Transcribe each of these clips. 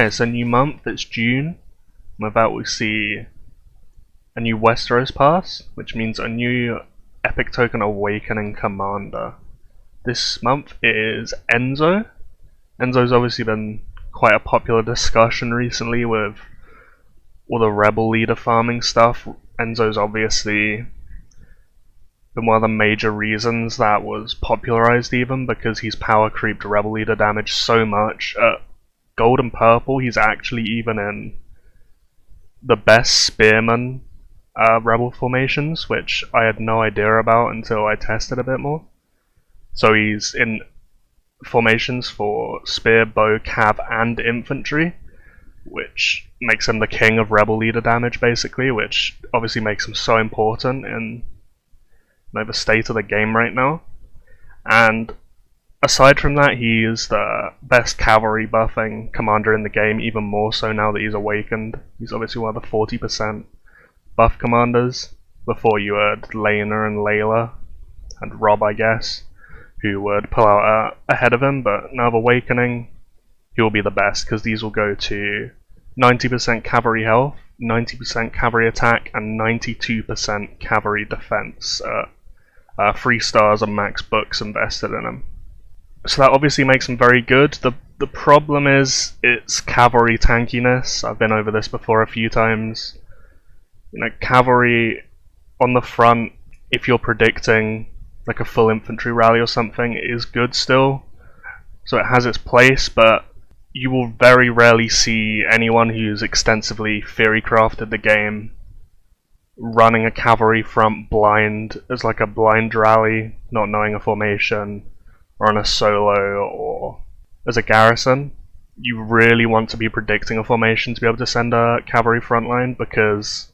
it's a new month, it's June. With that we see a new Westeros pass, which means a new Epic Token Awakening Commander. This month is Enzo. Enzo's obviously been quite a popular discussion recently with all the rebel leader farming stuff. Enzo's obviously been one of the major reasons that was popularized, even because he's power creeped rebel leader damage so much. At gold and purple, he's actually even in the best spearman rebel formations, which I had no idea about until I tested a bit more. So he's in formations for spear, bow, cav, and infantry, which makes him the king of rebel leader damage, basically, which obviously makes him so important in the state of the game right now. And aside from that, he is the best cavalry buffing commander in the game, even more so now that he's awakened. He's obviously one of the 40% buff commanders. Before you had Lena and Layla, and Rob, I guess, who would pull out ahead of him, but now with Awakening, he will be the best, because these will go to 90% cavalry health, 90% cavalry attack, and 92% cavalry defense. 3 stars and max books invested in him. So that obviously makes him very good. The problem is its cavalry tankiness. I've been over this before a few times. Cavalry on the front, if you're predicting like a full infantry rally or something, is good still. So it has its place, but you will very rarely see anyone who's extensively theory crafted the game running a cavalry front blind as like a blind rally, not knowing a formation, or on a solo, or as a garrison. You really want to be predicting a formation to be able to send a cavalry front line, because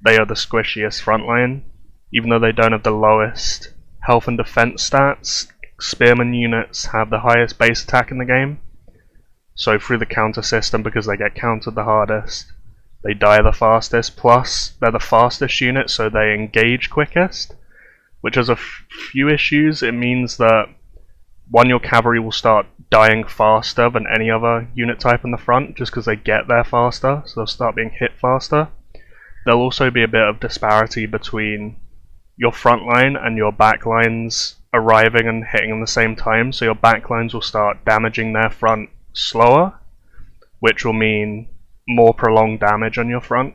they are the squishiest front line. Even though they don't have the lowest health and defense stats, spearman units have the highest base attack in the game. So through the counter system, because they get countered the hardest, they die the fastest, plus they're the fastest unit, so they engage quickest, which has a few issues. It means that, one, your cavalry will start dying faster than any other unit type in the front, just because they get there faster, so they'll start being hit faster. There'll also be a bit of disparity between your front line and your back lines arriving and hitting at the same time, so your back lines will start damaging their front slower, which will mean more prolonged damage on your front.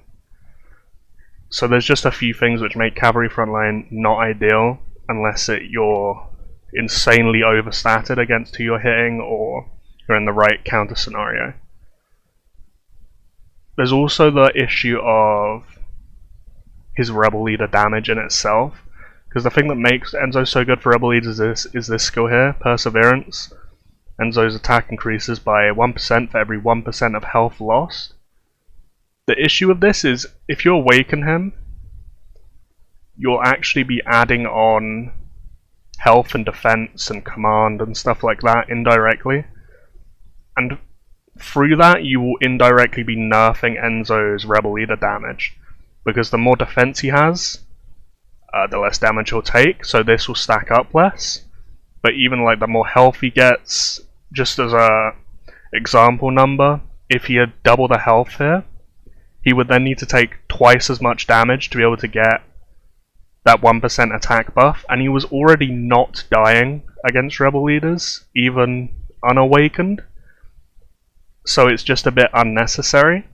So there's just a few things which make cavalry frontline not ideal, unless you're insanely overstated against who you're hitting, or you're in the right counter scenario. There's also the issue of his rebel leader damage in itself, because the thing that makes Enzo so good for rebel leaders is this skill here, Perseverance. Enzo's attack increases by 1% for every 1% of health lost. The issue with this is, if you awaken him, you'll actually be adding on health and defense and command and stuff like that indirectly. And through that, you will indirectly be nerfing Enzo's rebel leader damage, because the more defense he has, the less damage he'll take, so this will stack up less. But even like the more health he gets, just as a example number, if he had double the health here, he would then need to take twice as much damage to be able to get that 1% attack buff, and he was already not dying against rebel leaders, even unawakened. So it's just a bit unnecessary.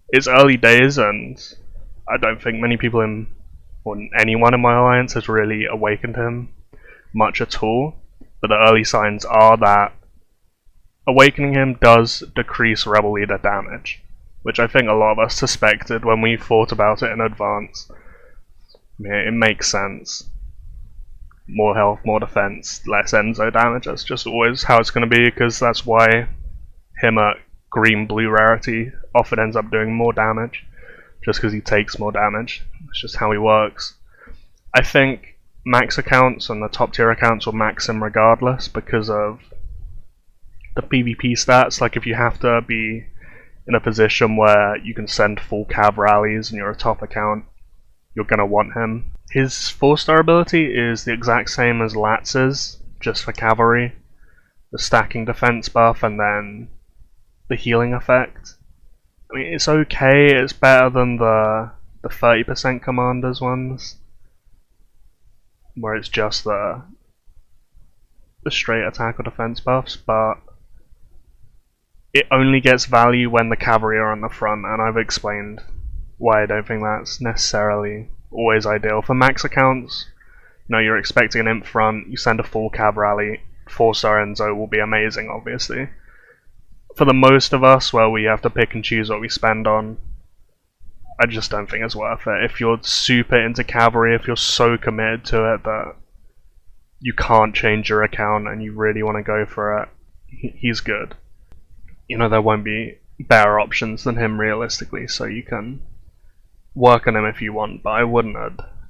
It's early days, and I don't think many people or anyone in my alliance has really awakened him much at all. But the early signs are that awakening him does decrease rebel leader damage, which I think a lot of us suspected when we thought about it in advance. Yeah, it makes sense. More health, more defense, less Enzo damage. That's just always how it's going to be, because that's why him at green-blue rarity often ends up doing more damage, just because he takes more damage. It's just how he works. I think max accounts and the top tier accounts will max him regardless, because of the PvP stats. Like, if you have to be in a position where you can send full cav rallies and you're a top account, you're going to want him. His 4-star ability is the exact same as Latz's, just for cavalry. The stacking defense buff, and then the healing effect. I mean, it's okay, it's better than the 30% commanders ones, where it's just the straight attack or defense buffs, but it only gets value when the cavalry are on the front, and I've explained why I don't think that's necessarily always ideal. For max accounts, you know, you're expecting an imp front, you send a full cav rally, 4-star Enzo will be amazing, obviously. For the most of us, where we have to pick and choose what we spend on, I just don't think it's worth it. If you're super into cavalry, if you're so committed to it that you can't change your account and you really want to go for it, he's good. You know, there won't be better options than him realistically, so you can work on him if you want, but I wouldn't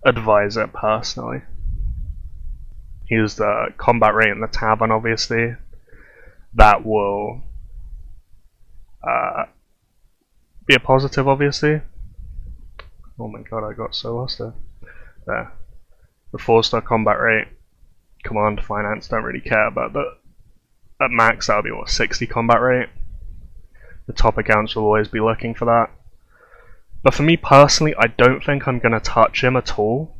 advise it personally. Here's the combat rate in the tavern, obviously. That will be a positive, obviously. Oh my god, I got so lost there. There. The 4-star combat rate, command, finance, don't really care about that. At max, that'll be what, 60 combat rate? The top accounts will always be looking for that. But for me personally, I don't think I'm going to touch him at all,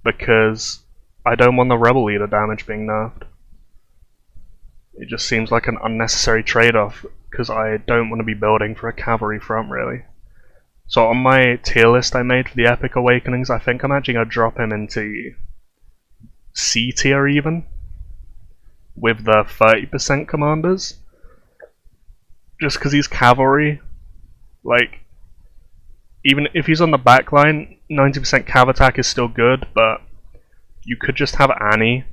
because I don't want the rebel leader damage being nerfed. It just seems like an unnecessary trade-off, because I don't want to be building for a cavalry front, really. So on my tier list I made for the Epic Awakenings, I think I'm actually going to drop him into C tier even, with the 30% commanders. Just because he's cavalry, like, even if he's on the back line, 90% cav attack is still good, but you could just have Annie,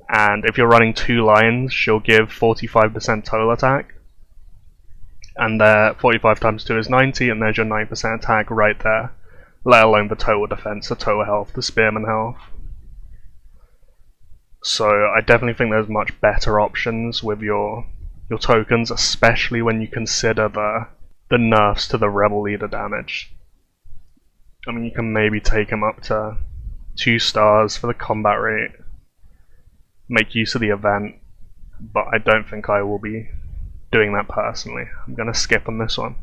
and if you're running 2 lines, she'll give 45% total attack, and 45 times 2 is 90, and there's your 9% attack right there, let alone the total defense, the total health, the spearman health. So I definitely think there's much better options with your tokens, especially when you consider the nerfs to the rebel leader damage. I mean, you can maybe take him up to 2 stars for the combat rate, make use of the event, but I don't think I will be doing that personally. I'm going to skip on this one.